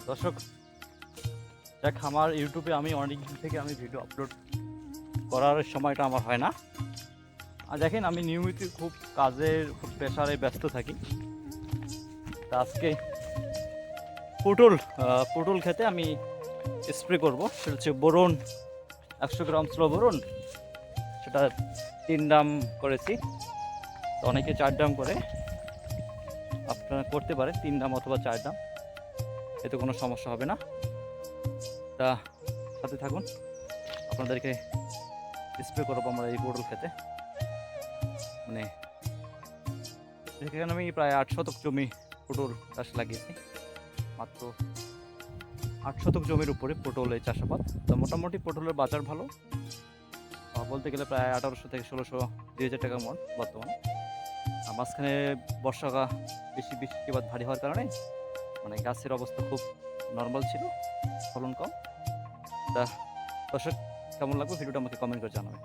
দর্শক, দেখ আমার ইউটিউবে আমি অনেক দিন থেকে আমি ভিডিও আপলোড করার সময়টা আমার হয় না। আর দেখেন আমি নিয়মিত খুব কাজের খুব প্রেশারে ব্যস্ত থাকি। তা আজকে পটল খেতে আমি স্প্রে করব। সেটা হচ্ছে বোরন, 100 গ্রাম স্লো বোরন, সেটা 3 ড্রাম করেছি। তো অনেকে 4 ড্রাম করে, আপনারা করতে পারেন 3 ড্রাম অথবা 4 ড্রাম, এতে কোনো সমস্যা হবে না। তা সাথে থাকুন, আপনাদেরকে স্প্রে করবো আমরা এই পটল খেতে। মানে এখানে আমি প্রায় 8 শতক জমি পটল চাষ লাগিয়েছি, মাত্র 8 শতক জমির উপরে পটলের চাষাবাদ। তো মোটামুটি পটলের বাজার ভালো, বলতে গেলে প্রায় 1800 থেকে 1600, 2000 টাকা মন বর্তমানে। আর মাঝখানে বর্ষাকা বেশি বৃষ্টিপাত ভারী হওয়ার কারণে মানে গাছের অবস্থা খুব নর্মাল ছিল, ফলন কম। তা দর্শক, কেমন লাগবে ভিডিওটা আমাকে কমেন্ট করে জানাবেন।